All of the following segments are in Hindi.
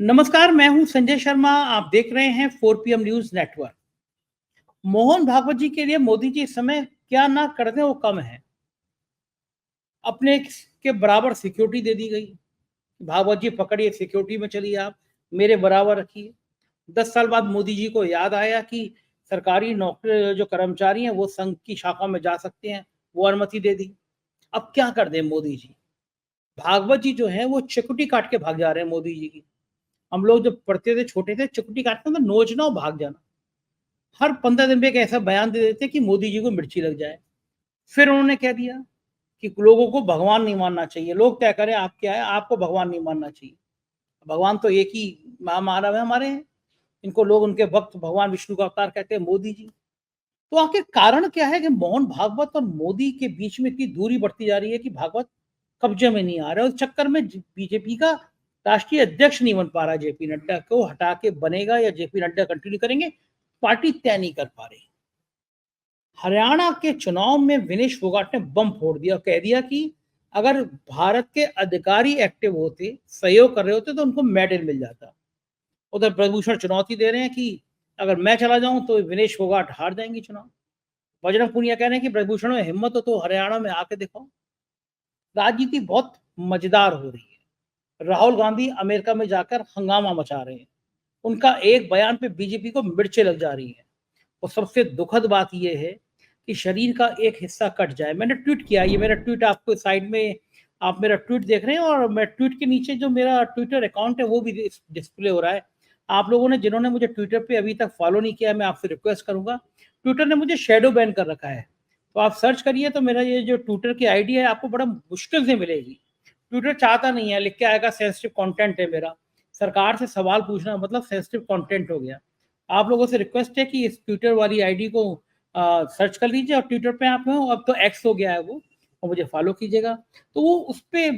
नमस्कार, मैं हूं संजय शर्मा। आप देख रहे हैं 4 PM news network. Mohan Bhagwat ji के लिए मोदी जी इस समय क्या ना कर दें वो कम है। अपने के बराबर सिक्योरिटी दे दी गई। भागवत जी पकड़िए, सिक्योरिटी में चलिए, आप मेरे बराबर रखिए। 10 साल बाद मोदी जी को याद आया कि सरकारी नौकरी जो कर्मचारी हैं वो संघ की शाखा में जा सकते हैं, वो अनुमति दे दी। अब क्या कर दें मोदी जी। भागवत जी जो है वो चिकुटी काट के भाग जा रहे हैं मोदी जी की। हम लोग जब पढ़ते थे, छोटे थे, चिकुटी काटते तो नोचना और भाग जाना। हर 15 दिन में एक ऐसा बयान दे देते कि मोदी जी को मिर्ची लग जाए। फिर उन्होंने कह दिया कि लोगों को भगवान नहीं मानना चाहिए। लोग तय करें आप क्या है, आपको भगवान नहीं मानना चाहिए। भगवान तो एक ही महामानव है हमारे हैं। इनको लोग उनके भक्त भगवान विष्णु का अवतार कहते हैं, मोदी जी। तो आखिर कारण क्या है कि मोहन भागवत और मोदी के बीच में इतनी दूरी बढ़ती जा रही है कि भागवत कब्जे में नहीं आ रहा है। उस चक्कर में बीजेपी का राष्ट्रीय अध्यक्ष नहीं बन पा रहा। जेपी नड्डा को हटा के बनेगा या जेपी नड्डा कंटिन्यू करेंगे, पार्टी तय नहीं कर पा रही। हरियाणा के चुनाव में विनेश फोगाट ने बम फोड़ दिया और कह दिया कि अगर भारत के अधिकारी एक्टिव होते, सहयोग कर रहे होते तो उनको मेडल मिल जाता। उधर ब्रजभूषण चुनौती दे रहे हैं कि अगर मैं चला जाऊं तो विनेश फोगाट हार जाएंगे चुनाव। बजरंग पूनिया कह रहे हैं कि ब्रजभूषण में हिम्मत हो तो हरियाणा में आके दिखाओ। राजनीति बहुत मजेदार हो रही है। राहुल गांधी अमेरिका में जाकर हंगामा मचा रहे हैं। उनका एक बयान पे बीजेपी को मिर्चें लग जा रही हैं। और सबसे दुखद बात यह है कि शरीर का एक हिस्सा कट जाए। मैंने ट्वीट किया, ये मेरा ट्वीट आपको साइड में, आप मेरा ट्वीट देख रहे हैं और मैं ट्वीट के नीचे जो मेरा ट्विटर अकाउंट है वो भी डिस्प्ले हो रहा है। आप लोगों ने जिन्होंने मुझे ट्विटर पे अभी तक फॉलो नहीं किया, मैं आपसे रिक्वेस्ट करूंगा। ट्विटर ने मुझे शेडो बैन कर रखा है, तो आप सर्च करिए तो मेरा ये जो ट्विटर की आईडी है आपको बड़ा मुश्किल से मिलेगी। ट्विटर चाहता नहीं है, लिख के आएगा सेंसिटिव कंटेंट है मेरा। सरकार से सवाल पूछना मतलब सेंसिटिव कंटेंट हो गया। आप लोगों से रिक्वेस्ट है कि इस ट्विटर वाली आईडी को सर्च कर लीजिए और ट्विटर पे आप हो, अब तो एक्स हो गया है वो, और मुझे फॉलो कीजिएगा। तो वो उस पे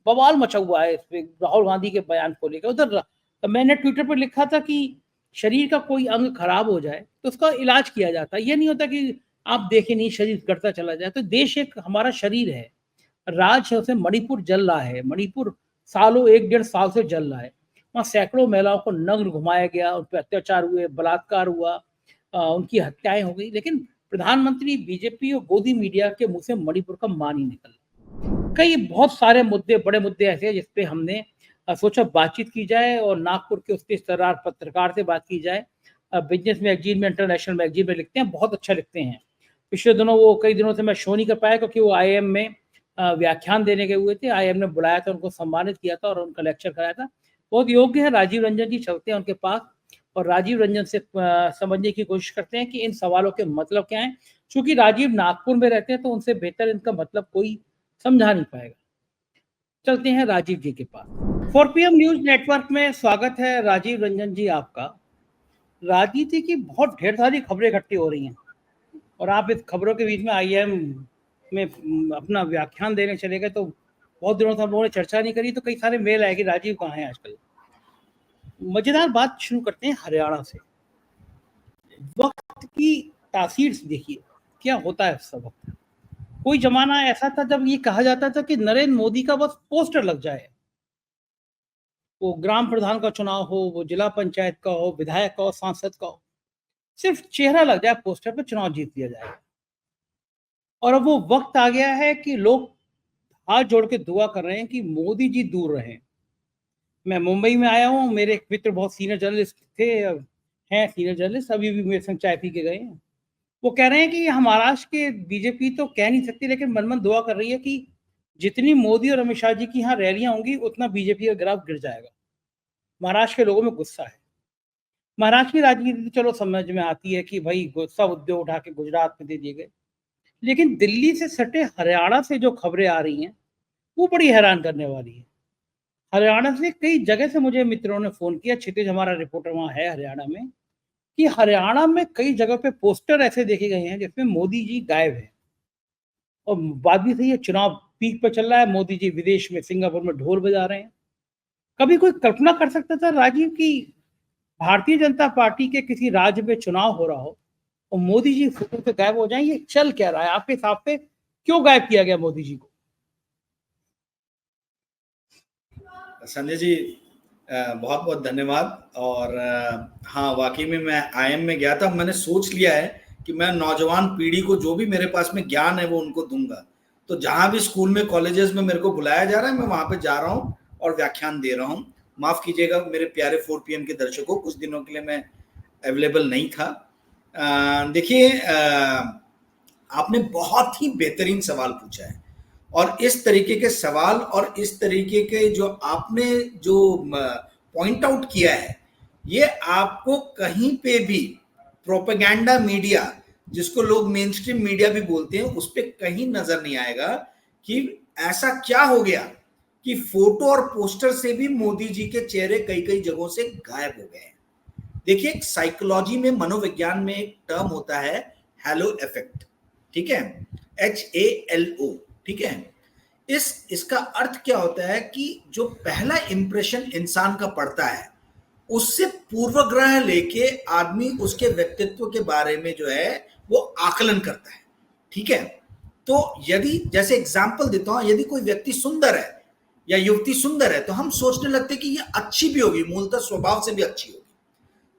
बवाल मचा हुआ है, इस पे राहुल गांधी के बयान को लेकर। उधर मैंने ट्विटर पर लिखा था कि शरीर का कोई अंग खराब हो जाए तो उसका इलाज किया जाता है। ये नहीं होता कि आप देखें नहीं शरीर करता चला जाए। तो देश एक हमारा शरीर है, राज्य है, उसे मणिपुर जल रहा है। मणिपुर सालों 1 डेढ़ साल से जल रहा है। वहाँ सैकड़ों महिलाओं को नग्न घुमाया गया, उन पर अत्याचार हुए, बलात्कार हुआ, उनकी हत्याएं हो गई। लेकिन प्रधानमंत्री, बीजेपी और गोदी मीडिया के मुंह से मणिपुर का मान ही निकल। कई बहुत सारे मुद्दे, बड़े मुद्दे ऐसे हैं जिसपे हमने सोचा बातचीत की जाए और नागपुर के उसके इस्तेदार पत्रकार से बात की जाए। बिजनेस मैगजीन में, इंटरनेशनल मैगजीन में लिखते हैं, बहुत अच्छा लिखते हैं। पिछले दिनों वो, कई दिनों से मैं शो नहीं कर पाया क्योंकि वो आईएम में व्याख्यान देने गए हुए थे। आईएम ने बुलाया था, उनको सम्मानित किया था और उनका लेक्चर कराया था। बहुत योग्य है। राजीव रंजन जी चलते हैं उनके पास और राजीव रंजन से समझने की कोशिश करते हैं कि इन सवालों के मतलब क्या हैं। चूंकि राजीव नागपुर में रहते हैं तो उनसे बेहतर इनका मतलब कोई समझा नहीं पाएगा। चलते हैं राजीव जी के पास। 4 PM न्यूज नेटवर्क में स्वागत है राजीव रंजन जी आपका। राजनीति की बहुत ढेर सारी खबरें इकट्ठी हो रही हैं और आप इस खबरों के बीच में आईएम में अपना व्याख्यान देने चले गए। तो बहुत दिनों से हम लोगों ने चर्चा नहीं करी, तो कई सारे मेल आए कि राजीव कहाँ है आजकल। मजेदार बात शुरू करते हैं हरियाणा से। वक्त की तासीर से देखिए क्या होता है सब वक्त। कोई जमाना ऐसा था जब ये कहा जाता था कि नरेंद्र मोदी का बस पोस्टर लग जाए, वो ग्राम प्रधान का चुनाव हो, वो जिला पंचायत का हो, विधायक का हो, सांसद का हो, सिर्फ चेहरा लग जाए पोस्टर पे, चुनाव जीत लिया जाएगा। और अब वो वक्त आ गया है कि लोग हाथ जोड़ के दुआ कर रहे हैं कि मोदी जी दूर रहें। मैं मुंबई में आया हूँ, मेरे एक मित्र बहुत सीनियर जर्नलिस्ट थे, हैं सीनियर जर्नलिस्ट, अभी भी मेरे संग चाय पी के गए हैं। वो कह रहे हैं कि महाराष्ट्र के बीजेपी तो कह नहीं सकती, लेकिन मन मन दुआ कर रही है कि जितनी मोदी और अमित शाह जी की यहाँ रैलियां होंगी उतना बीजेपी का ग्राफ गिर जाएगा। महाराष्ट्र के लोगों में गुस्सा है। महाराष्ट्र की राजनीति तो चलो समझ में आती है कि भाई गुस्सा उद्योग उठा के गुजरात में दे दिए गए, लेकिन दिल्ली से सटे हरियाणा से जो खबरें आ रही हैं वो बड़ी हैरान करने वाली है। हरियाणा से कई जगह से मुझे मित्रों ने फोन किया, क्षितिज हमारा रिपोर्टर वहां है हरियाणा में, कि हरियाणा में कई जगह पे पोस्टर ऐसे देखे गए हैं जिसमें मोदी जी गायब है। और बात भी सही है, चुनाव पीक पर चल रहा है, मोदी जी विदेश में सिंगापुर में ढोल बजा रहे हैं। कभी कोई कल्पना कर सकता था राजीव की भारतीय जनता पार्टी के किसी राज्य में चुनाव हो रहा हो और मोदी जी फोटो से गायब हो जाएं? ये चल क्या रहा है आपके हिसाब से? क्यों गायब किया गया मोदी जी को? संजय जी, बहुत बहुत धन्यवाद। और हाँ, वाकई में मैं IIM में गया था। मैंने सोच लिया है कि मैं नौजवान पीढ़ी को जो भी मेरे पास में ज्ञान है वो उनको दूंगा। तो जहां भी स्कूल में, कॉलेजेस में मेरे को बुलाया जा रहा है, मैं वहां पे जा रहा हूँ और व्याख्यान दे रहा हूँ। माफ कीजिएगा मेरे प्यारे 4 PM के दर्शकों, कुछ दिनों के लिए मैं अवेलेबल नहीं था। देखिए, आपने बहुत ही बेहतरीन सवाल पूछा है, और इस तरीके के सवाल और इस तरीके के जो आपने जो पॉइंट आउट किया है, ये आपको कहीं पे भी प्रोपेगेंडा मीडिया, जिसको लोग मेन स्ट्रीम मीडिया भी बोलते हैं, उस पर कहीं नजर नहीं आएगा कि ऐसा क्या हो गया कि फोटो और पोस्टर से भी मोदी जी के चेहरे कई कई जगहों से गायब हो गए। देखिए, साइकोलॉजी में, मनोविज्ञान में एक टर्म होता है हैलो इफेक्ट, ठीक है, HALO, ठीक है। इसका अर्थ क्या होता है कि जो पहला इंप्रेशन इंसान का पड़ता है, उससे पूर्वग्रह लेके आदमी उसके व्यक्तित्व के बारे में जो है वो आकलन करता है, ठीक है। तो यदि, जैसे एग्जाम्पल देता हूं, यदि कोई व्यक्ति सुंदर है या युवती सुंदर है तो हम सोचने लगते हैं कि ये अच्छी भी होगी, मूलतः स्वभाव से भी अच्छी होगी।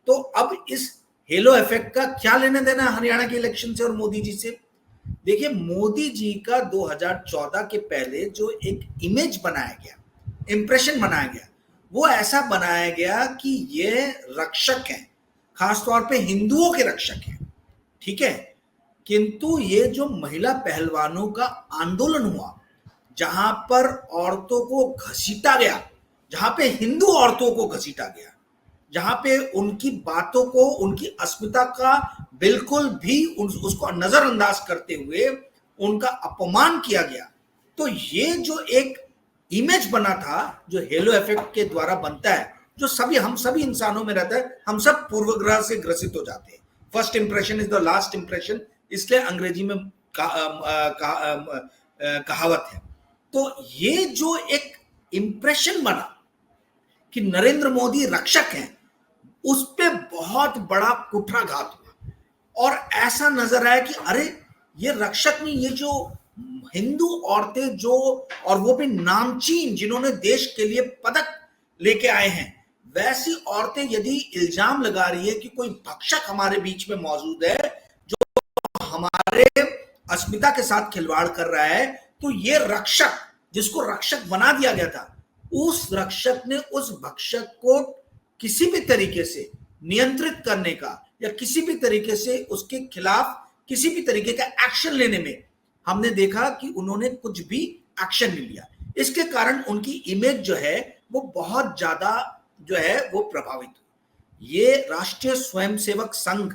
तो अब इस हेलो इफेक्ट का क्या लेना देना हरियाणा के इलेक्शन से और मोदी जी से? देखिए, मोदी जी का 2014 के पहले जो एक इमेज बनाया गया, इंप्रेशन बनाया गया, वो ऐसा बनाया गया कि ये रक्षक हैं, खासतौर पे हिंदुओं के रक्षक हैं, ठीक है। किंतु ये जो महिला पहलवानों का आंदोलन हुआ, जहां पर औरतों को घसीटा गया, जहां पे हिंदू औरतों को घसीटा गया, जहां पे उनकी बातों को, उनकी अस्मिता का बिल्कुल भी उसको नजरअंदाज करते हुए उनका अपमान किया गया, तो ये जो एक इमेज बना था, जो हेलो इफेक्ट के द्वारा बनता है, जो हम सभी इंसानों में रहता है, हम सब पूर्वग्रह से ग्रसित हो जाते हैं। First impression is the last impression, इसलिए अंग्रेजी में कहावत है। तो ये जो एक इंप्रेशन बना कि नरेंद्र मोदी रक्षक हैं, उस पे बहुत बड़ा कुठाराघात हुआ, और ऐसा नजर आया कि अरे, ये रक्षक नहीं, ये जो हिंदू औरतें जो, और वो भी नामचीन, जिन्होंने देश के लिए पदक लेके आए हैं, वैसी औरतें यदि इल्जाम लगा रही है कि कोई भक्षक हमारे बीच में मौजूद है जो हमारे अस्मिता के साथ खिलवाड़ कर रहा है, तो ये रक्षक, जिसको रक्षक बना दिया गया था, उस रक्षक ने उस भक्षक को किसी भी तरीके से नियंत्रित करने का या किसी भी तरीके से उसके खिलाफ किसी भी तरीके का एक्शन लेने में हमने देखा कि उन्होंने कुछ भी एक्शन नहीं लिया। इसके कारण उनकी इमेज जो है वो बहुत ज्यादा जो है वो प्रभावित हुई। ये राष्ट्रीय स्वयंसेवक संघ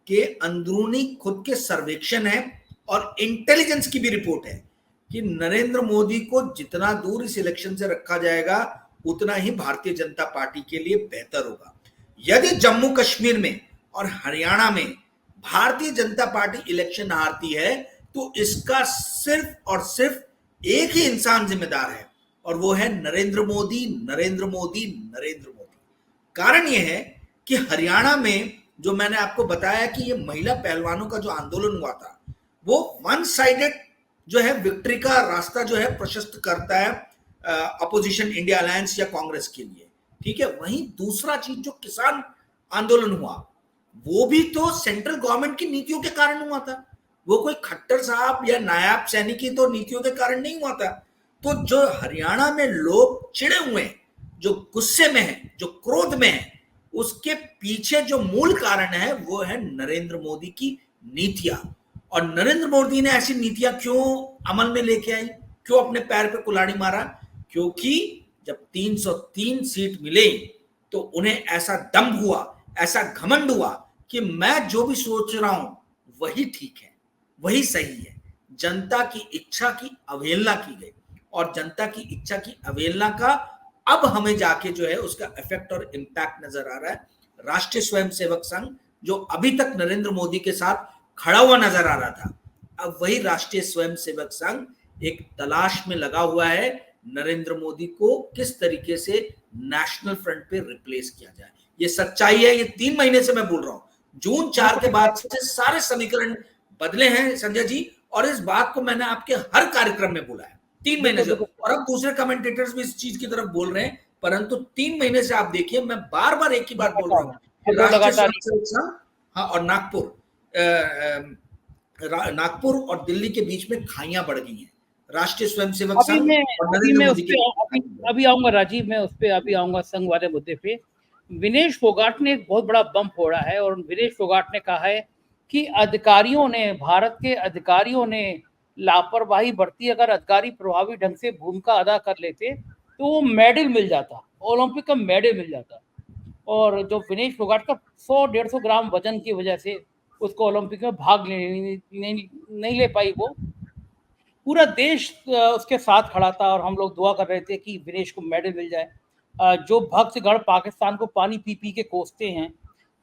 के अंदरूनी खुद के सर्वेक्षण है और इंटेलिजेंस की भी रिपोर्ट है कि नरेंद्र मोदी को जितना दूर इस इलेक्शन से रखा जाएगा उतना ही भारतीय जनता पार्टी के लिए बेहतर होगा। यदि जम्मू कश्मीर में और हरियाणा में भारतीय जनता पार्टी इलेक्शन हारती है तो इसका सिर्फ और सिर्फ एक ही इंसान जिम्मेदार है, और वो है नरेंद्र मोदी, नरेंद्र मोदी, नरेंद्र मोदी। कारण यह है कि हरियाणा में जो मैंने आपको बताया कि ये महिला पहलवानों का जो आंदोलन हुआ था, वो वन साइडेड जो है विक्ट्री का रास्ता जो है प्रशस्त करता है अपोजिशन इंडिया अलायंस या कांग्रेस के लिए, ठीक है। वहीं दूसरा चीज, जो किसान आंदोलन हुआ, वो भी तो सेंट्रल गवर्नमेंट की नीतियों के कारण हुआ था, वो कोई खट्टर साहब या नायाब सैनी की तो नीतियों के कारण नहीं हुआ था। तो जो हरियाणा में लोग चिढ़े हुए हैं, जो गुस्से में है, जो क्रोध में है, उसके पीछे जो मूल कारण है वो है नरेंद्र मोदी की नीतियां। और नरेंद्र मोदी ने ऐसी नीतियां क्यों अमल में लेके आई, क्यों अपने पैर पे कुल्हाड़ी मारा? क्योंकि जब 303 सीट मिले तो उन्हें ऐसा दम हुआ, ऐसा घमंड हुआ कि मैं जो भी सोच रहा हूं वही ठीक है, वही सही है। जनता की इच्छा की अवहेलना की गई, और जनता की इच्छा की अवहेलना का अब हमें जाके जो है उसका इफेक्ट और इम्पैक्ट नजर आ रहा है। राष्ट्रीय स्वयंसेवक संघ जो अभी तक नरेंद्र मोदी के साथ खड़ा हुआ नजर आ रहा था, अब वही राष्ट्रीय स्वयंसेवक संघ एक तलाश में लगा हुआ है नरेंद्र मोदी को किस तरीके से नेशनल फ्रंट पे रिप्लेस किया जाए। ये सच्चाई है, ये 3 महीने से मैं बोल रहा हूं। जून 4 के बाद से सारे समीकरण बदले हैं संजय जी, और इस बात को मैंने आपके हर कार्यक्रम में बोला है 3 महीने से, और अब दूसरे कमेंटेटर्स भी इस चीज की तरफ बोल रहे हैं परंतु 3 महीने से आप देखिए, मैं बार बार एक ही बात बोल रहा हूँ कि वो राष्ट्रीय लगातार स्वयंसेवक संघ, हाँ, और नागपुर और दिल्ली के बीच में खाइयां बढ़ गई हैं। राष्ट्रीय स्वयंसेवक अभी संघ मैं और अभी नरेंद्र मैं उस मोदी पे के। अभी आऊंगा राजीव, मैं उस पे अभी आऊंगा संघ वाले मुद्दे पे। विनेश फोगाट ने एक बहुत बड़ा बम फोड़ा है और विनेश फोगाट ने कहा है कि अधिकारियों ने, भारत के अधिकारियों ने लापरवाही बरती। अगर अधिकारी प्रभावी ढंग से भूमिका अदा कर लेते तो वो मेडल मिल जाता, ओलंपिक का मेडल मिल जाता। और जो विनेश फोगाट का 100-150 ग्राम वजन की वजह से उसको ओलंपिक में भाग नहीं ले पाई वो। पूरा देश उसके साथ खड़ा था और हम लोग दुआ कर रहे थे कि विनेश को मेडल मिल जाए। जो भक्तगण पाकिस्तान को पानी पी पी के कोसते हैं,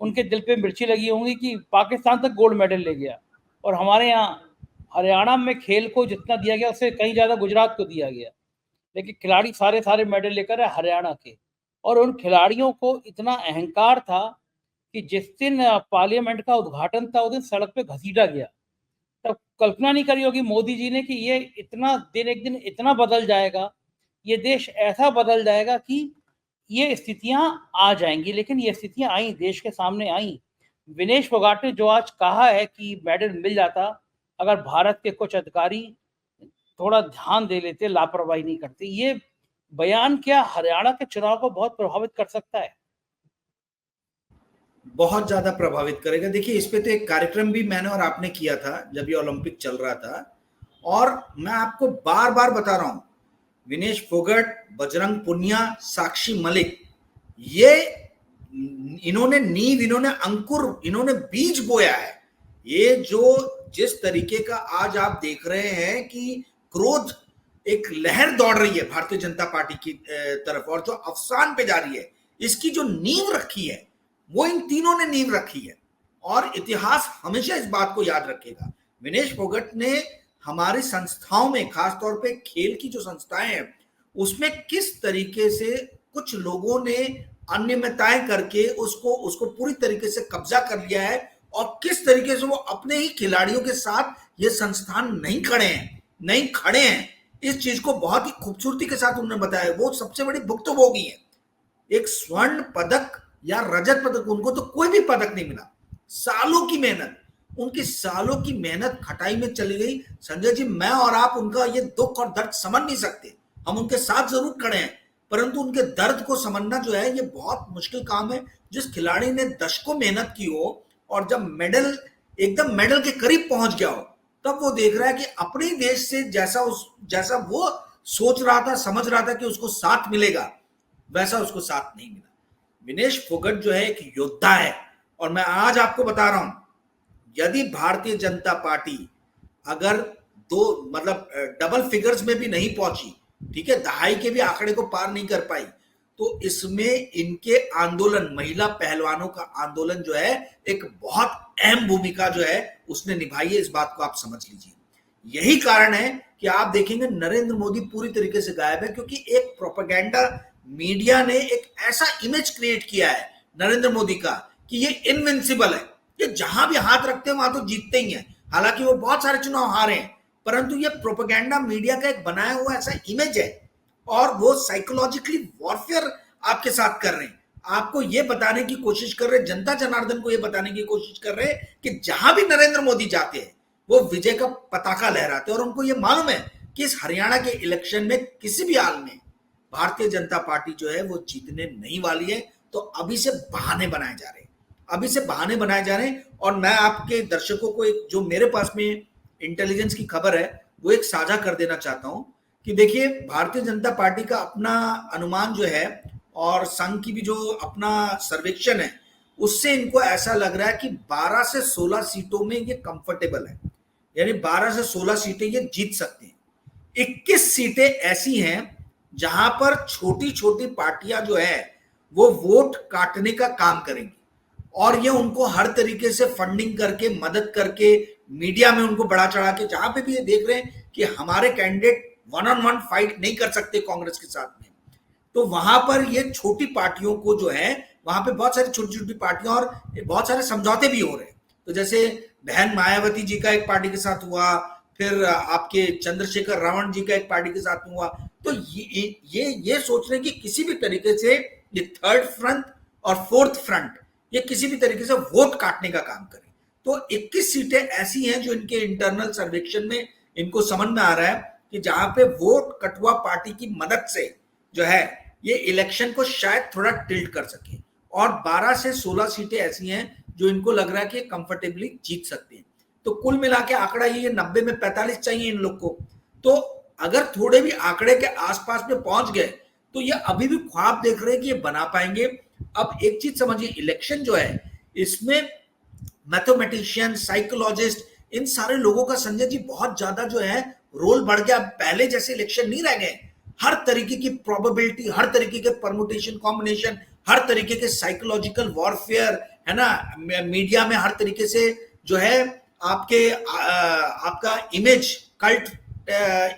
उनके दिल पे मिर्ची लगी होंगी कि पाकिस्तान तक गोल्ड मेडल ले गया, और हमारे यहाँ हरियाणा में खेल को जितना दिया गया उससे कहीं ज़्यादा गुजरात को दिया गया। लेकिन खिलाड़ी सारे सारे मेडल लेकर है हरियाणा के, और उन खिलाड़ियों को इतना अहंकार था कि जिस दिन पार्लियामेंट का उद्घाटन था उस दिन सड़क पे घसीटा गया। तब कल्पना नहीं करी होगी मोदी जी ने कि ये इतना दिन एक दिन इतना बदल जाएगा, ये देश ऐसा बदल जाएगा कि ये स्थितियां आ जाएंगी। लेकिन ये स्थितियां आई, देश के सामने आई। विनेश फोगाट ने जो आज कहा है कि मेडल मिल जाता अगर भारत के कुछ अधिकारी थोड़ा ध्यान दे लेते, लापरवाही नहीं करते, ये बयान क्या हरियाणा के चुनाव को बहुत प्रभावित कर सकता है? बहुत ज्यादा प्रभावित करेगा। देखिए, इस पे तो एक कार्यक्रम भी मैंने और आपने किया था जब ये ओलंपिक चल रहा था, और मैं आपको बार बार बता रहा हूं, विनेश फोगट, बजरंग पुनिया, साक्षी मलिक, ये इन्होंने नींव, इन्होंने अंकुर, इन्होंने बीज बोया है। ये जो जिस तरीके का आज आप देख रहे हैं कि क्रोध, एक लहर दौड़ रही है भारतीय जनता पार्टी की तरफ और जो अवसान पे जा रही है, इसकी जो नींव रखी है वो इन तीनों ने नींव रखी है। और इतिहास हमेशा इस बात को याद रखेगा। विनेश फोगट ने हमारी संस्थाओं में, खासतौर पे खेल की जो संस्थाएं हैं, उसमें किस तरीके से कुछ लोगों ने अनियमितताएं करके उसको पूरी तरीके से कब्जा कर लिया है, और किस तरीके से वो अपने ही खिलाड़ियों के साथ ये संस्थान नहीं खड़े हैं, इस चीज को बहुत ही खूबसूरती के साथ उन्होंने बताया। वो सबसे बड़ी भुक्तभोगी है। एक स्वर्ण पदक या रजत पदक, उनको तो कोई भी पदक नहीं मिला। सालों की मेहनत, उनकी सालों की मेहनत खटाई में चली गई। संजय जी, मैं और आप उनका ये दुख और दर्द समझ नहीं सकते। हम उनके साथ जरूर खड़े हैं, परंतु उनके दर्द को समझना जो है ये बहुत मुश्किल काम है। जिस खिलाड़ी ने दशकों मेहनत की हो और जब मेडल, एकदम मेडल के करीब पहुंच गया हो, तब वो देख रहा है कि अपने ही देश से जैसा वो सोच रहा था, समझ रहा था कि उसको साथ मिलेगा, वैसा उसको साथ नहीं मिला। विनेश फोगट जो है एक योद्धा है, और मैं आज आपको बता रहा हूं, यदि भारतीय जनता पार्टी अगर डबल फिगर्स में भी नहीं पहुंची, ठीक है, दहाई के भी आंकड़े को पार नहीं कर पाई, तो इसमें इनके आंदोलन, महिला पहलवानों का आंदोलन जो है एक बहुत अहम भूमिका जो है उसने निभाई है। इस बात को आप समझ लीजिए। यही कारण है कि आप देखेंगे नरेंद्र मोदी पूरी तरीके से गायब है, क्योंकि एक प्रोपेगेंडा मीडिया ने एक ऐसा इमेज क्रिएट किया है नरेंद्र मोदी का कि ये इनविंसिबल है, ये जहां भी हाथ रखते हैं वहां तो जीतते ही हैं। हालांकि वो बहुत सारे चुनाव हारे हैं, परंतु ये प्रोपेगेंडा मीडिया का एक बनाया हुआ ऐसा इमेज है, और वो साइकोलॉजिकली वॉरफेयर आपके साथ कर रहे हैं। आपको ये बताने की कोशिश कर रहे हैं, जनता जनार्दन को ये बताने की कोशिश कर रहे हैं कि जहां भी नरेंद्र मोदी जाते हैं वो विजय का पताका लहराते हैं। और उनको ये मालूम है कि इस हरियाणा के इलेक्शन में किसी भी हाल में भारतीय जनता पार्टी जो है वो जीतने नहीं वाली है। तो अभी से बहाने बनाए जा रहे हैं, और मैं आपके दर्शकों को एक जो मेरे पास में इंटेलिजेंस की खबर है वो एक साझा कर देना चाहता हूं कि देखिए, भारतीय जनता पार्टी का अपना अनुमान जो है और संघ की भी जो अपना सर्वेक्षण है, उससे इनको ऐसा लग रहा है कि 12 से 16 सीटों में ये कंफर्टेबल है, यानी 12 से 16 सीटें ये जीत सकते हैं। 21 सीटें ऐसी हैं जहां पर छोटी छोटी पार्टियां जो है वो वोट काटने का काम करेंगी, और ये उनको हर तरीके से फंडिंग करके, मदद करके, मीडिया में उनको बढ़ा चढ़ा के, जहां पे भी ये देख रहे हैं कि हमारे कैंडिडेट 1-on-1 फाइट नहीं कर सकते कांग्रेस के साथ में, तो वहां पर ये छोटी पार्टियों को जो है, वहां पे बहुत सारी छोटी छोटी पार्टियां और बहुत सारे समझौते भी हो रहे हैं। तो जैसे बहन मायावती जी का एक पार्टी के साथ हुआ, फिर आपके चंद्रशेखर रावण जी का एक पार्टी के साथ में हुआ। तो ये सोच रहे हैं कि किसी भी तरीके से ये थर्ड फ्रंट और फोर्थ फ्रंट ये किसी भी तरीके से वोट काटने का काम करें। तो 21 सीटें ऐसी हैं जो इनके इंटरनल सर्वेक्षण में इनको समझ में आ रहा है कि जहां पे वोट कटुआ पार्टी की मदद से जो है ये इलेक्शन को शायद थोड़ा टिल्ट कर सके, और 12 से 16 सीटें ऐसी हैं जो इनको लग रहा है कि कंफर्टेबली जीत सकते हैं। तो कुल मिला के आंकड़ा ये 90 में 45 चाहिए इन लोग को। तो अगर थोड़े भी आंकड़े के आसपास में पहुंच गए तो ये अभी भी ख्वाब देख रहे हैं कि ये बना पाएंगे। अब एक चीज समझिए, इलेक्शन जो है इसमें मैथमेटिशियन, साइकोलॉजिस्ट, इन सारे लोगों का संजय जी बहुत ज्यादा जो है रोल बढ़ गया। पहले जैसे इलेक्शन नहीं रह गए, हर तरीके की प्रोबेबिलिटी, हर तरीके के परमुटेशन कॉम्बिनेशन, हर तरीके के साइकोलॉजिकल वॉरफेयर है ना, मीडिया में हर तरीके से जो है आपका इमेज, कल्ट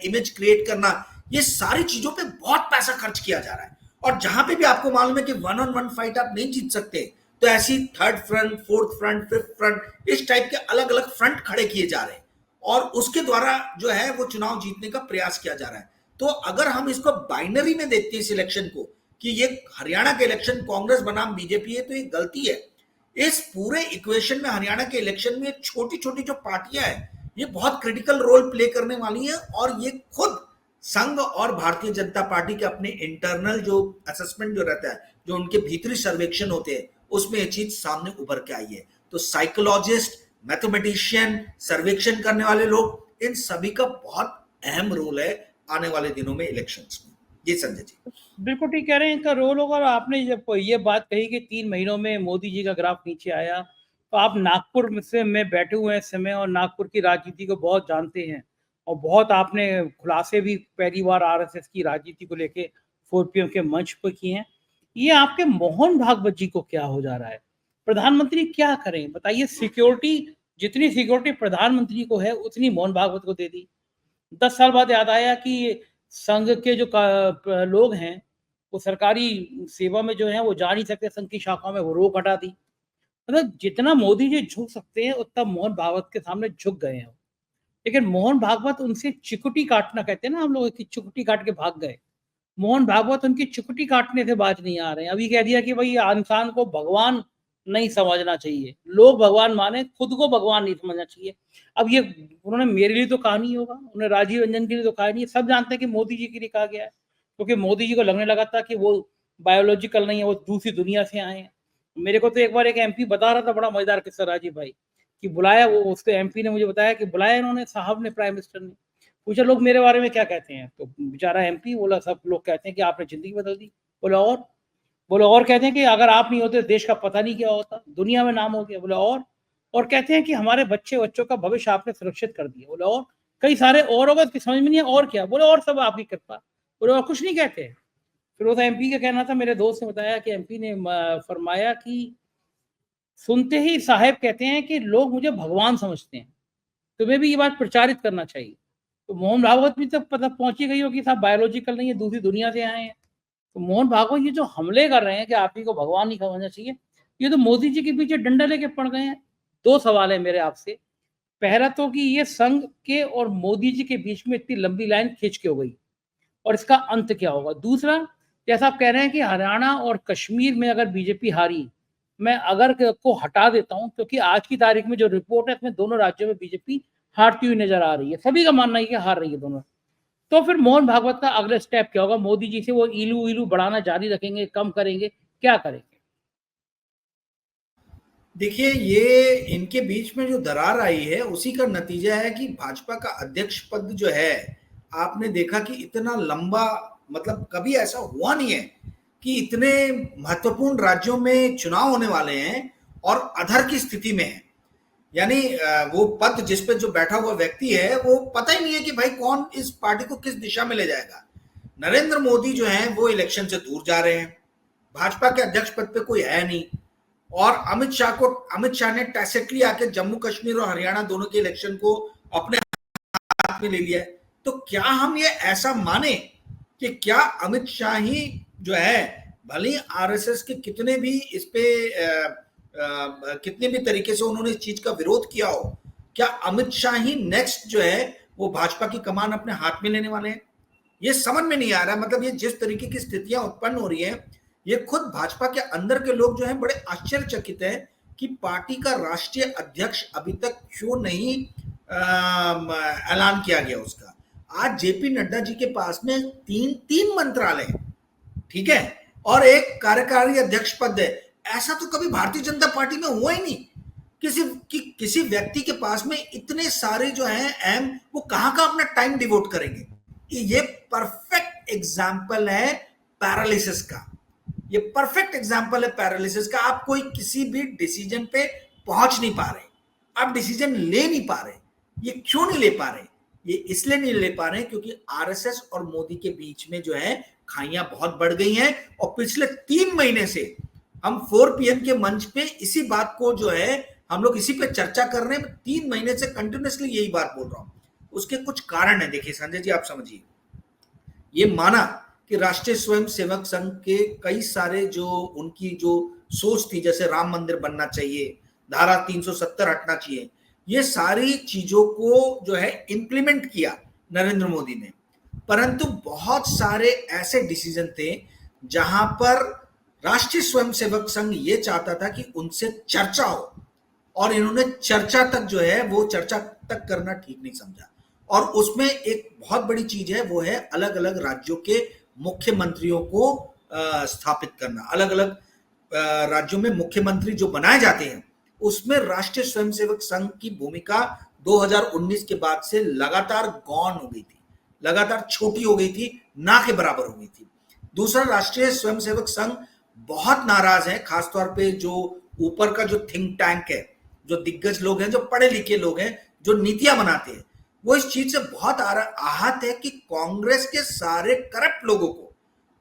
इमेज क्रिएट करना, ये सारी चीजों पे बहुत पैसा खर्च किया जा रहा है। और जहां पे भी आपको मालूम है कि वन ऑन वन फाइट आप नहीं जीत सकते, तो ऐसी third front, fourth front, fifth front, इस टाइप के अलग अलग फ्रंट खड़े किए जा रहे हैं और उसके द्वारा जो है वो चुनाव जीतने का प्रयास किया जा रहा है। तो अगर हम इसको बाइनरी में देखते हैं इस इलेक्शन को कि ये हरियाणा के इलेक्शन कांग्रेस बनाम बीजेपी है, तो ये गलती है। इस पूरे इक्वेशन में हरियाणा के इलेक्शन में छोटी छोटी जो पार्टियां हैं ये बहुत क्रिटिकल रोल प्ले करने वाली हैं, और ये खुद संघ और भारतीय जनता पार्टी के अपने इंटरनल जो असेसमेंट जो रहता है, जो उनके भीतरी सर्वेक्षण होते हैं, उसमें ये चीज सामने उभर के आई है। तो साइकोलॉजिस्ट, मैथमेटिशियन, सर्वेक्षण करने वाले लोग, इन सभी का बहुत अहम रोल है आने वाले दिनों में इलेक्शंस में। जी संजय जी, बिल्कुल ठीक कह रहे हैं, इनका रोल होगा। और आपने जब ये बात कही कि 3 महीनों में मोदी जी का ग्राफ नीचे आया, तो आप नागपुर में बैठे हुए हैं इस समय और नागपुर की राजनीति को बहुत जानते हैं और बहुत आपने खुलासे भी पहली बार आरएसएस की राजनीति को लेके 4PM के मंच पर किए हैं। ये आपके मोहन भागवत जी को क्या हो जा रहा है? प्रधानमंत्री क्या करें बताइए? सिक्योरिटी, जितनी सिक्योरिटी प्रधानमंत्री को है उतनी मोहन भागवत को दे दी। 10 साल बाद याद आया कि संघ के जो लोग हैं वो सरकारी सेवा में जो है वो जा नहीं सकते, संघ की शाखा में वो रोक हटा दी। मतलब जितना मोदी जी झुक सकते हैं उतना मोहन भागवत के सामने झुक गए हैं। लेकिन मोहन भागवत उनसे चिकुटी काटना, कहते हैं ना हम लोग कि चिकुटी काट के भाग गए, मोहन भागवत उनकी चिकुटी काटने से बाज नहीं आ रहे हैं। अभी कह दिया कि भाई इंसान को भगवान नहीं समझना चाहिए, लोग भगवान माने, खुद को भगवान नहीं समझना चाहिए। अब ये उन्होंने मेरे लिए तो कहा नहीं होगा, उन्होंने राजीव रंजन के लिए तो कहा नहीं है, सब जानते हैं कि मोदी जी के लिए कहा गया है, क्योंकि मोदी जी को लगने लगा था कि वो बायोलॉजिकल नहीं है, वो दूसरी दुनिया से आए हैं। मेरे को तो एक बार एक एमपी बता रहा था, बड़ा मजेदार किस्सा राजीव भाई, कि बुलाया वो, उसके एमपी ने मुझे बताया कि बुलाया इन्होंने, साहब ने, प्राइम मिनिस्टर ने पूछा लोग मेरे बारे में क्या कहते हैं, तो बेचारा एमपी बोला सब लोग कहते हैं कि आपने जिंदगी बदल दी। बोला और? बोले और कहते हैं कि अगर आप नहीं होते देश का पता नहीं क्या होता, दुनिया में नाम हो गया। बोले और कहते हैं कि हमारे बच्चों का भविष्य आपने सुरक्षित कर दिया। बोले और कई सारे और होगा कि समझ में नहीं है और क्या। बोले और सब आपकी कृपा। बोले और कुछ नहीं कहते। फिर वो तो एमपी का कहना था, मेरे दोस्त ने बताया कि एमपी ने फरमाया कि सुनते ही साहब कहते हैं कि लोग मुझे भगवान समझते हैं, तुम्हें भी ये बात प्रचारित करना चाहिए। तो मोहन भागवत भी तो पता पहुंची गई होगी साहब बायोलॉजिकल नहीं है, दूसरी दुनिया से आए हैं। तो मोहन भागवत ये जो हमले कर रहे हैं कि आप ही को भगवान नहीं समझना चाहिए, ये तो मोदी जी के पीछे डंडा लेके पड़ गए हैं। 2 सवाल है मेरे आपसे। पहला तो कि ये संघ के और मोदी जी के बीच में इतनी लंबी लाइन खींच के हो गई और इसका अंत क्या होगा? दूसरा, जैसा आप कह रहे हैं कि हरियाणा और कश्मीर में अगर बीजेपी हारी, मैं अगर को हटा देता हूं, क्योंकि आज की तारीख में जो रिपोर्ट है इसमें दोनों राज्यों में बीजेपी हारती हुई नजर आ रही है, सभी का मानना है कि हार रही है दोनों। तो फिर मोहन भागवत का अगला स्टेप क्या होगा? मोदी जी से वो इलू बढ़ाना जारी रखेंगे, कम करेंगे, क्या करेंगे? देखिए ये इनके बीच में जो दरार आई है उसी का नतीजा है कि भाजपा का अध्यक्ष पद जो है, आपने देखा कि इतना लंबा, मतलब कभी ऐसा हुआ नहीं है कि इतने महत्वपूर्ण राज्यों में चुनाव होने वाले हैं और अधर की स्थिति में है। यानी वो पद जिस पे जो बैठा हुआ व्यक्ति है वो पता ही नहीं है कि भाई कौन इस पार्टी को किस दिशा में ले जाएगा। नरेंद्र मोदी जो है वो इलेक्शन से दूर जा रहे हैं, भाजपा के अध्यक्ष पद पे कोई है नहीं, और अमित शाह ने टैसेटली आके जम्मू कश्मीर और हरियाणा दोनों के इलेक्शन को अपने हाथ में ले लिया है। तो क्या हम ये ऐसा माने कि क्या अमित शाह ही जो है, भले आरएसएस के कितने भी इस पे कितने भी तरीके से उन्होंने इस चीज का विरोध किया हो, क्या अमित शाह ही नेक्स्ट जो है वो भाजपा की कमान अपने हाथ में लेने वाले हैं? ये समझ में नहीं आ रहा। मतलब ये जिस तरीके की स्थितियां उत्पन्न हो रही है, ये खुद भाजपा के अंदर के लोग जो हैं बड़े आश्चर्यचकित हैं कि पार्टी का राष्ट्रीय अध्यक्ष अभी तक क्यों नहीं ऐलान किया गया उसका। आज जेपी नड्डा जी के पास में तीन मंत्रालय हैं, ठीक है, और एक कार्यकारी अध्यक्ष पद है। ऐसा तो कभी भारतीय जनता पार्टी में हुआ ही नहीं। किसी व्यक्ति के पास में इतने सारे जो हैं अहम, वो कहां का अपना टाइम डिवोट करेंगे। ये परफेक्ट एग्जाम्पल है पैरालिसिस का। ये परफेक्ट एग्जाम्पल है पैरालिसिस का। आप कोई किसी भी डिसीजन पे पहुंच नहीं पा रहे, आप डिसीजन ले नहीं पा रहे। ये क्यों नहीं ले पा रहे? ये इसलिए नहीं ले पा रहे क्योंकि आरएसएस और मोदी के बीच में जो है खाइयां बहुत बढ़ गई हैं। और पिछले 3 महीने से हम 4 PM के मंच पे इसी बात को जो है हम लोग इसी पे चर्चा कर रहे हैं। 3 महीने से कंटिन्यूसली यही बात बोल रहा हूं। उसके कुछ कारण है। देखिए संजय जी, आप समझिए, ये माना कि राष्ट्रीय स्वयंसेवक संघ के कई सारे जो उनकी जो सोच थी, जैसे राम मंदिर बनना चाहिए, धारा 370 हटना चाहिए, ये सारी चीजों को जो है इंप्लीमेंट किया नरेंद्र मोदी ने। परंतु बहुत सारे ऐसे डिसीजन थे जहां पर राष्ट्रीय स्वयंसेवक संघ ये चाहता था कि उनसे चर्चा हो, और इन्होंने चर्चा तक जो है वो चर्चा तक करना ठीक नहीं समझा। और उसमें एक बहुत बड़ी चीज है, वो है अलग अलग राज्यों के मुख्यमंत्रियों को स्थापित करना। अलग अलग राज्यों में मुख्यमंत्री जो बनाए जाते हैं, उसमें राष्ट्रीय स्वयंसेवक संघ की भूमिका 2019 के बाद से लगातार गौन हो गई थी, लगातार छोटी हो गई थी, ना के बराबर हो गई थी। दूसरा, राष्ट्रीय स्वयंसेवक संघ बहुत नाराज है, खासतौर पे जो ऊपर का जो थिंक टैंक है, जो दिग्गज लोग हैं, जो पढ़े लिखे लोग हैं, जो नीतियां बनाते हैं, वो इस चीज से बहुत आहत है कि कांग्रेस के सारे करप्ट लोगों को,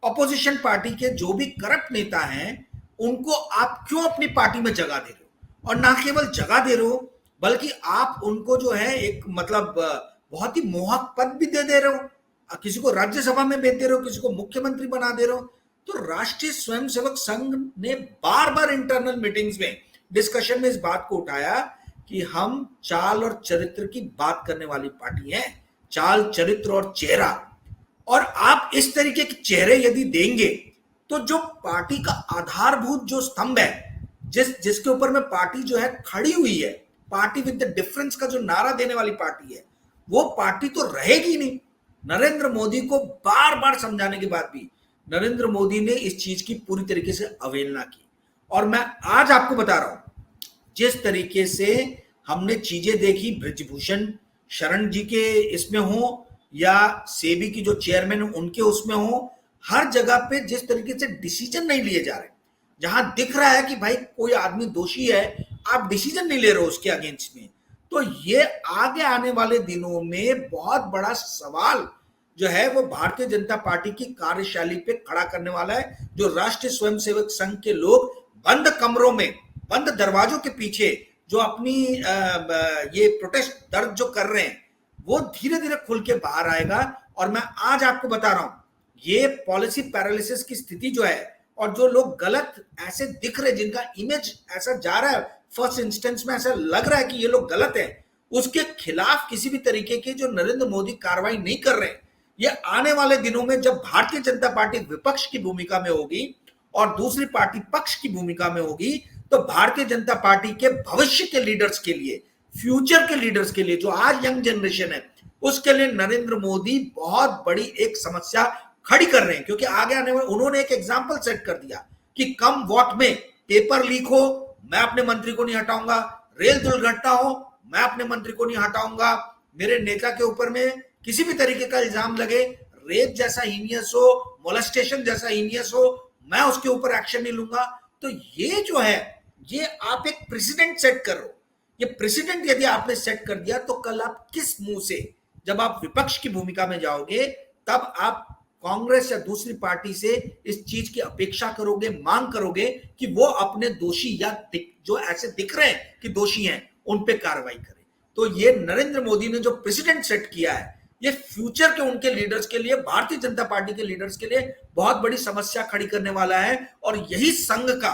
अपोजिशन पार्टी के जो भी करप्ट नेता हैं, उनको आप क्यों अपनी पार्टी में जगह दे रहे हो। और ना केवल जगह दे रहे हो, बल्कि आप उनको जो है एक मतलब बहुत ही मोहक पद भी दे रहे हो। किसी को राज्यसभा में भेज दे रहे हो, किसी को मुख्यमंत्री बना दे रहे हो। तो राष्ट्रीय स्वयंसेवक संघ ने बार बार इंटरनल मीटिंग्स में, डिस्कशन में इस बात को उठाया कि हम चाल और चरित्र की बात करने वाली पार्टी है। चाल, चरित्र और चेहरा। और आप इस तरीके के चेहरे यदि देंगे तो जो पार्टी का आधारभूत जो स्तंभ है, जिसके ऊपर में पार्टी जो है खड़ी हुई है, पार्टी विद द डिफरेंस का जो नारा देने वाली पार्टी है, वो पार्टी तो रहेगी नहीं। नरेंद्र मोदी को बार बार समझाने के बाद भी नरेंद्र मोदी ने इस चीज की पूरी तरीके से अवहेलना की। और मैं आज आपको बता रहा हूं, जिस तरीके से हमने चीजें देखी, ब्रजभूषण शरण जी के इसमें हो या सेबी की जो चेयरमैन उनके उसमें हो, हर जगह पे जिस तरीके से डिसीजन नहीं लिए जा रहे, जहां दिख रहा है कि भाई कोई आदमी दोषी है, आप डिसीजन नहीं ले रहे हो उसके अगेंस्ट में, तो ये आगे आने वाले दिनों में बहुत बड़ा सवाल जो है वो भारतीय जनता पार्टी की कार्यशैली पे खड़ा करने वाला है। जो राष्ट्रीय स्वयंसेवक संघ के लोग बंद कमरों में, बंद दरवाजों के पीछे जो अपनी ये प्रोटेस्ट दर्द जो कर रहे हैं, वो धीरे धीरे खुल के बाहर आएगा। और मैं आज आपको बता रहा हूं, ये पॉलिसी पैरालिसिस की स्थिति जो है, और जो लोग गलत ऐसे दिख रहे, जिनका इमेज ऐसा जा रहा है, फर्स्ट इंस्टेंस में ऐसा लग रहा है कि ये लोग गलत है, उसके खिलाफ किसी भी तरीके की जो नरेंद्र मोदी कार्रवाई नहीं कर रहे, ये आने वाले दिनों में जब भारतीय जनता पार्टी विपक्ष की भूमिका में होगी और दूसरी पार्टी पक्ष की भूमिका में होगी, तो भारतीय जनता पार्टी के भविष्य के लीडर्स के लिए, फ्यूचर के लीडर्स के लिए, जो आज यंग जनरेशन है, उसके लिए नरेंद्र मोदी बहुत बड़ी एक समस्या खड़ी कर रहे हैं। क्योंकि आगे आने में उन्होंने एक एग्जाम्पल सेट कर दिया कि कम वोट में पेपर लीक हो, मैं अपने मंत्री को नहीं हटाऊंगा, रेल दुर्घटना हो, मैं अपने मंत्री को नहीं हटाऊंगा, मेरे नेता के ऊपर में किसी भी तरीके का इल्जाम लगे, रेप जैसा हीनियस हो, मोलेस्टेशन जैसा हीनियस हो, मैं उसके ऊपर एक्शन नहीं लूंगा। तो ये जो है, ये आप एक प्रेसिडेंट सेट कर रहे हो। ये प्रेसिडेंट यदि आपने सेट कर दिया, तो कल आप किस मुंह से, जब आप विपक्ष की भूमिका में जाओगे, तब आप कांग्रेस या दूसरी पार्टी से इस चीज की अपेक्षा करोगे, मांग करोगे कि वो अपने दोषी या जो ऐसे दिख रहे हैं कि दोषी हैं, उन पे कार्रवाई करे। तो ये नरेंद्र मोदी ने जो प्रेसिडेंट सेट किया है, ये फ्यूचर के उनके लीडर्स के लिए, भारतीय जनता पार्टी के लीडर्स के लिए बहुत बड़ी समस्या खड़ी करने वाला है। और यही संघ का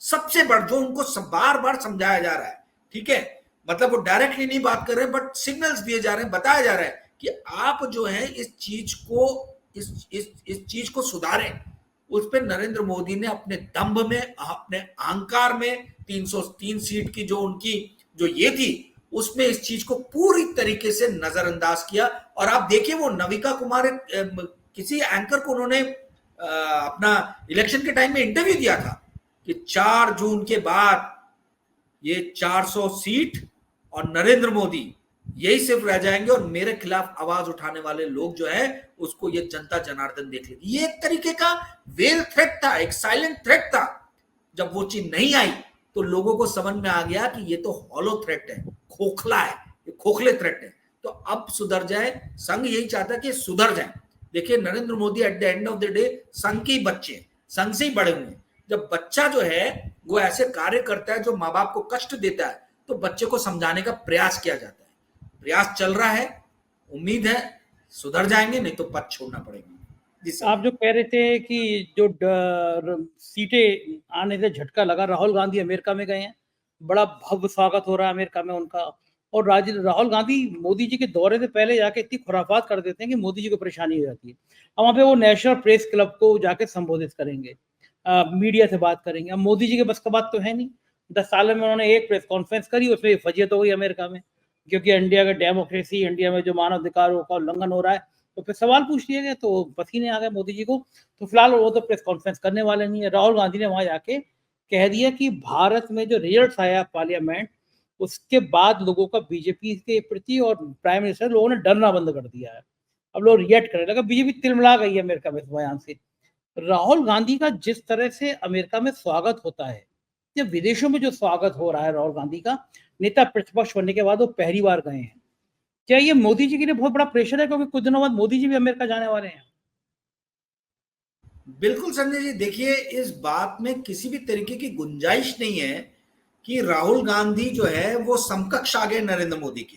सबसे बड़ा, जो उनको बार बार समझाया जा रहा है, ठीक है, मतलब वो डायरेक्टली नहीं बात कर रहे, बट सिग्नल्स दिए जा रहे हैं, बताया जा रहा है कि आप जो है इस चीज को सुधारें। उस पर नरेंद्र मोदी ने अपने दंभ में, अपने अहंकार में 303 सीट की जो उनकी जो ये थी, उसमें इस चीज को पूरी तरीके से नजरअंदाज किया। और आप देखिए वो नविका कुमार, किसी एंकर को उन्होंने अपना इलेक्शन के टाइम में इंटरव्यू दिया था कि 4 जून के बाद ये 400 सीट और नरेंद्र मोदी यही सिर्फ रह जाएंगे, और मेरे खिलाफ आवाज उठाने वाले लोग जो है उसको ये जनता जनार्दन देख लेगी। ये एक तरीके का वेल थ्रेट था, एक साइलेंट थ्रेट था। जब वो चीज नहीं आई तो लोगों को समझ में आ गया कि ये तो हॉलो थ्रेट है, खोखला है, ये खोखले थ्रेट है। तो अब सुधर जाए, संघ यही चाहता है कि सुधर जाए। देखिए Narendra Modi at the end of the day संघ के बच्चे, संघ से ही बड़े हुए हैं। जब बच्चा जो है वो ऐसे कार्य करता है जो माँ बाप को कष्ट देता है, तो बच्चे को समझाने का प्रयास किया जाता है। प्रयास चल रहा है, उम्मीद है सुधर जाएंगे, नहीं तो पद छोड़ना पड़ेगा। आप जो कह रहे थे कि जो सीटें आने से झटका लगा, राहुल गांधी अमेरिका में गए हैं, बड़ा भव्य स्वागत हो रहा है अमेरिका में उनका। और राहुल गांधी मोदी जी के दौरे से पहले जाके इतनी खुराफात कर देते हैं कि मोदी जी को परेशानी हो जाती है। अब वहाँ पे वो नेशनल प्रेस क्लब को जाके संबोधित करेंगे, मीडिया से बात करेंगे। अब मोदी जी के बस का बात तो है नहीं। 10 साल में उन्होंने एक प्रेस कॉन्फ्रेंस करी, उसमें फजीयत हो गई अमेरिका में, क्योंकि इंडिया का डेमोक्रेसी, इंडिया में जो मानव अधिकारों का उल्लंघन हो रहा है, तो फिर सवाल पूछ लिया गया, तो पसीने आ गए मोदी जी को। तो फिलहाल वो तो प्रेस कॉन्फ्रेंस करने वाले नहीं है। राहुल गांधी ने वहां जाके कह दिया कि भारत में जो रिजल्ट आया पार्लियामेंट, उसके बाद लोगों का बीजेपी के प्रति और प्राइम मिनिस्टर लोगों ने डरना बंद कर दिया है। अब लोग रिएक्ट करने लगा, बीजेपी तिलमिला गई है अमेरिका में इस बयान से। राहुल गांधी का जिस तरह से अमेरिका में स्वागत होता है, या विदेशों में जो स्वागत हो रहा है राहुल गांधी का, नेता प्रतिपक्ष बनने के बाद वो पहली बार गए हैं। क्या ये मोदी जी के लिए बहुत बड़ा प्रेशर है, क्योंकि कुछ दिनों बाद मोदी जी भी अमेरिका जाने वाले हैं? बिल्कुल संजय जी, देखिए इस बात में किसी भी तरीके की गुंजाइश नहीं है कि राहुल गांधी जो है वो समकक्ष आ गए नरेंद्र मोदी के।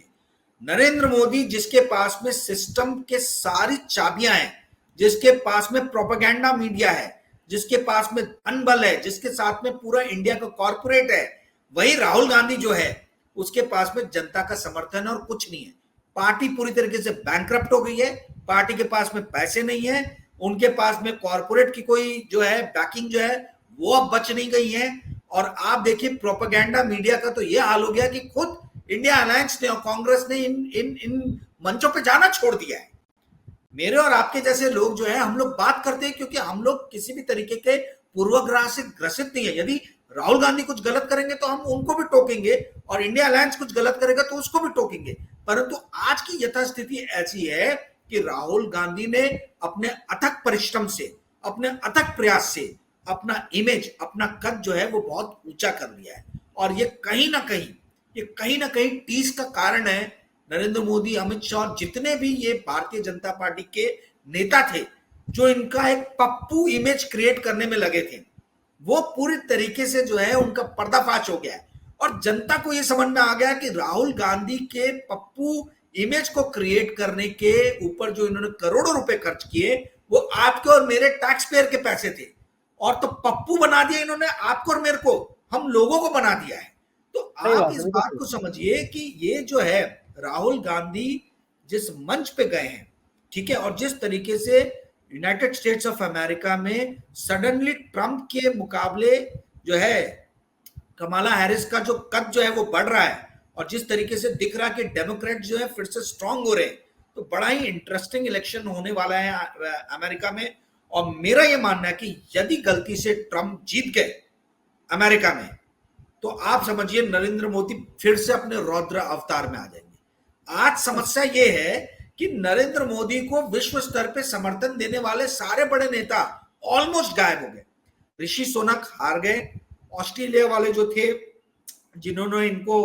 नरेंद्र मोदी जिसके पास में सिस्टम के सारी चाबियां हैं, जिसके पास में प्रोपेगेंडा मीडिया है, जिसके पास में धन बल है, जिसके साथ में पूरा इंडिया का कॉर्पोरेट है, वही राहुल गांधी जो है उसके पास में जनता का समर्थन और कुछ नहीं है। पार्टी पूरी तरीके से बैंकरप्ट हो गई है, पार्टी के पास में पैसे नहीं है, उनके पास में कॉर्पोरेट की कोई जो है बैकिंग जो है वो अब बच नहीं गई है। और आप देखिए प्रोपेगेंडा मीडिया का तो ये हाल हो गया कि खुद इंडिया अलायंस ने और कांग्रेस ने इन मंचों पे जाना छोड़ दिया है। मेरे और आपके जैसे लोग जो है, हम लोग बात करते हैं क्योंकि हम लोग किसी भी तरीके के पूर्वाग्रह से ग्रसित नहीं है। यदि राहुल गांधी कुछ गलत करेंगे तो हम उनको भी टोकेंगे, और इंडिया अलायंस कुछ गलत करेगा तो उसको भी टोकेंगे। परंतु आज की यथास्थिति ऐसी है कि राहुल गांधी ने अपने अथक परिश्रम से, अपने अथक प्रयास से अपना इमेज, अपना कद जो है वो बहुत ऊंचा कर लिया है। और ये कहीं ना कहीं टीस का कारण है। नरेंद्र मोदी, अमित शाह, जितने भी ये भारतीय जनता पार्टी के नेता थे जो इनका एक पप्पू इमेज क्रिएट करने में लगे थे, वो पूरी तरीके से जो है उनका पर्दाफाश हो गया है। और जनता को ये समझ में आ गया कि राहुल गांधी के पप्पू इमेज को क्रिएट करने के ऊपर जो इन्होंने करोड़ों रुपए खर्च किए, वो आपके और मेरे टैक्स पेयर के पैसे थे। और तो पप्पू बना दिया इन्होंने आपको और मेरे को, हम लोगों को बना दिया है। तो आप इस बात को समझिए कि ये जो है राहुल गांधी जिस मंच पे गए हैं, ठीक है, और जिस तरीके से यूनाइटेड स्टेट्स ऑफ अमेरिका में सडनली ट्रंप के मुकाबले जो है कमाला हैरिस का जो कद जो है वो बढ़ रहा है, और जिस तरीके से दिख रहा है कि डेमोक्रेट जो है फिर से स्ट्रांग हो रहे हैं, तो बड़ा ही इंटरेस्टिंग इलेक्शन होने वाला है अमेरिका में। और मेरा ये मानना है कि यदि गलती से ट्रंप जीत गए अमेरिका में, तो आप समझिए नरेंद्र मोदी फिर से अपने रौद्र अवतार में आ जाएंगे। आज समस्या ये है कि नरेंद्र मोदी को विश्व स्तर पे समर्थन देने वाले सारे बड़े नेता ऑलमोस्ट गायब हो गए। ऋषि सुनक हार गए, ऑस्ट्रेलिया वाले जो थे जिन्होंने इनको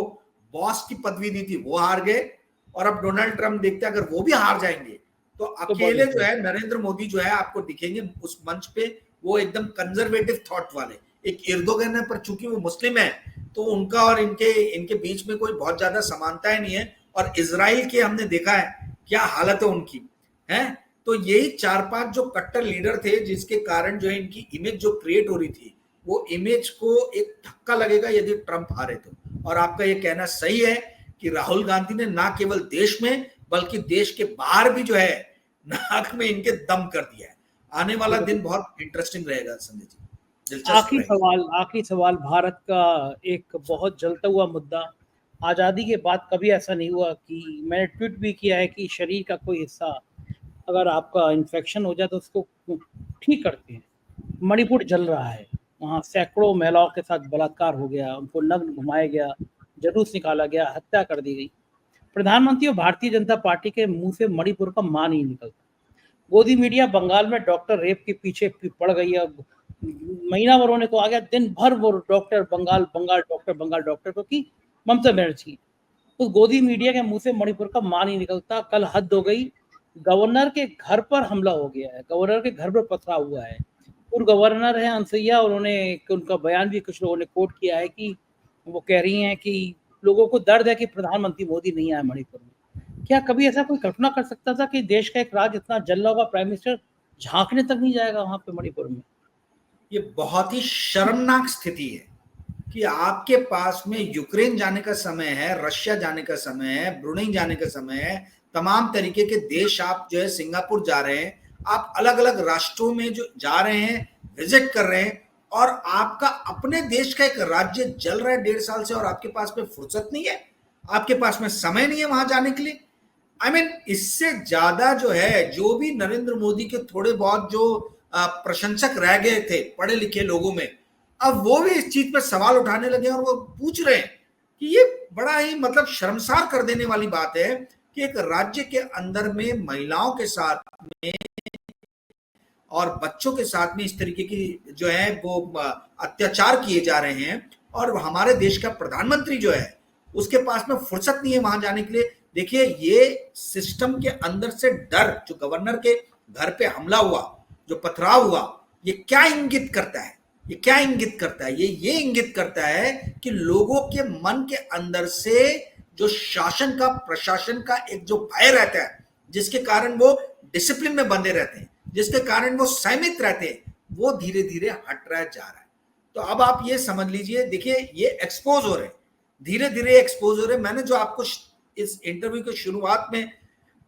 बॉस की पदवी दी थी वो हार गए, और अब डोनाल्ड ट्रंप देखते हैं अगर वो भी हार जाएंगे तो अकेले जो है नरेंद्र मोदी जो है आपको दिखेंगे उस मंच पे, वो एकदम कंजर्वेटिव थॉट वाले। एक एर्दोगन है, पर चूंकि वो मुस्लिम है तो उनका और इनके बीच में कोई बहुत ज्यादा समानताएं नहीं है। और इजराइल के हमने देखा है क्या हालत है उनकी, है। तो यही 4-5 जो कट्टर लीडर थे जिसके कारण जो है इनकी इमेज जो क्रिएट हो रही थी, वो इमेज को एक धक्का लगेगा यदि ट्रंप हारे तो। और आपका ये कहना सही है कि राहुल गांधी ने ना केवल देश में बल्कि देश के बाहर भी जो है नाक में इनके दम कर दिया है। आने वाला दिन बहुत इंटरेस्टिंग रहेगा संजय जी, दिलचस्प रहेगा। आखिरी सवाल भारत का एक बहुत जलता हुआ मुद्दा। आज़ादी के बाद कभी ऐसा नहीं हुआ कि मैंने ट्वीट भी किया है कि शरीर का कोई हिस्सा अगर आपका इन्फेक्शन हो जाए तो उसको ठीक करते हैं। मणिपुर जल रहा है, वहाँ सैकड़ों महिलाओं के साथ बलात्कार हो गया, उनको नग्न घुमाया गया, जुलूस निकाला गया, हत्या कर दी गई। प्रधानमंत्री और भारतीय जनता पार्टी के मुंह से मणिपुर का मान नहीं निकलता। गोदी मीडिया बंगाल में डॉक्टर रेप के पीछे पड़ गई है। महीना भर होने को आ गया, दिन भर वो डॉक्टर बंगाल डॉक्टर, क्योंकि ममता बनर्जी, उस गोदी मीडिया के मुंह से मणिपुर का मान ही निकलता। कल हद हो गई, गवर्नर के घर पर हमला हो गया है, गवर्नर के घर पर पथराव हुआ है। पूर्व गवर्नर है अनसुईया, उन्होंने उनका बयान भी कुछ लोगों ने कोट किया है कि वो कह रही हैं कि लोगों को दर्द है कि प्रधानमंत्री मोदी नहीं आए मणिपुर में। क्या कभी ऐसा कोई कल्पना कर सकता था कि देश का एक राज्य इतना जल रहा होगा, प्राइम मिनिस्टर झांकने तक नहीं जाएगा वहां पे मणिपुर में? ये बहुत ही शर्मनाक स्थिति है कि आपके पास में यूक्रेन जाने का समय है, रशिया जाने का समय है, ब्रुनेई जाने का समय है, तमाम तरीके के देश आप जो है सिंगापुर जा रहे हैं, आप अलग अलग राष्ट्रों में जो जा रहे हैं, विजिट कर रहे हैं, और आपका अपने देश का एक राज्य जल रहा है 1.5 साल से और आपके पास में फुर्सत नहीं है, आपके पास में समय नहीं है वहां जाने के लिए। आई मीन इससे ज्यादा जो है, जो भी नरेंद्र मोदी के थोड़े बहुत जो प्रशंसक रह गए थे पढ़े लिखे लोगों में, अब वो भी इस चीज पर सवाल उठाने लगे और वो पूछ रहे हैं कि ये बड़ा ही मतलब शर्मसार कर देने वाली बात है कि एक राज्य के अंदर में महिलाओं के साथ में और बच्चों के साथ में इस तरीके की जो है वो अत्याचार किए जा रहे हैं, और हमारे देश का प्रधानमंत्री जो है उसके पास में फुर्सत नहीं है वहां जाने के लिए। देखिए, ये सिस्टम के अंदर से डर, जो गवर्नर के घर पे हमला हुआ, जो पथराव हुआ, ये क्या इंगित करता है? ये क्या इंगित करता है? ये इंगित करता है कि लोगों के मन के अंदर से जो शासन का, प्रशासन का एक जो भय रहता है, जिसके कारण वो डिसिप्लिन में बंधे रहते हैं, जिसके कारण वो संयमित रहते हैं, वो धीरे धीरे हट रहा जा रहा है। तो अब आप ये समझ लीजिए, देखिए ये एक्सपोज हो रहे हैं, धीरे धीरे एक्सपोज हो रहे हैं। मैंने जो आपको इस इंटरव्यू के शुरुआत में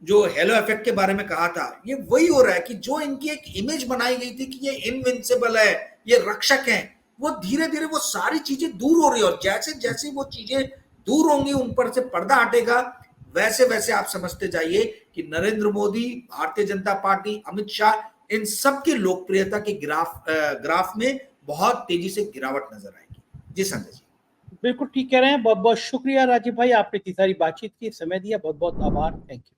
जो हेलो इफेक्ट के बारे में कहा था, ये वही हो रहा है कि जो इनकी एक इमेज बनाई गई थी कि ये इनविंसिबल है, ये रक्षक है, वो धीरे धीरे वो सारी चीजें दूर हो रही है। और जैसे जैसे वो चीजें दूर होंगी, उन पर से पर्दा हटेगा, वैसे वैसे आप समझते जाइए कि नरेंद्र मोदी, भारतीय जनता पार्टी, अमित शाह, इन सब की लोकप्रियता के ग्राफ में बहुत तेजी से गिरावट नजर आएगी। जी संजय जी, बिल्कुल ठीक कह रहे हैं। बहुत बहुत शुक्रिया राजीव भाई, आपने इतनी सारी बातचीत की, समय दिया, बहुत बहुत आभार, थैंक यू।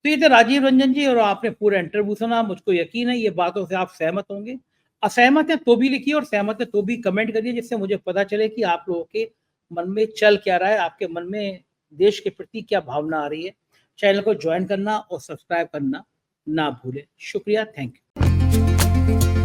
तो ये थे राजीव रंजन जी, और आपने पूरा इंटरव्यू सुना। मुझको यकीन है ये बातों से आप सहमत होंगे। असहमत है तो भी लिखिए, और सहमत है तो भी कमेंट करिए, जिससे मुझे पता चले कि आप लोगों के मन में चल क्या रहा है, आपके मन में देश के प्रति क्या भावना आ रही है। चैनल को ज्वाइन करना और सब्सक्राइब करना ना भूलें। शुक्रिया, थैंक यू।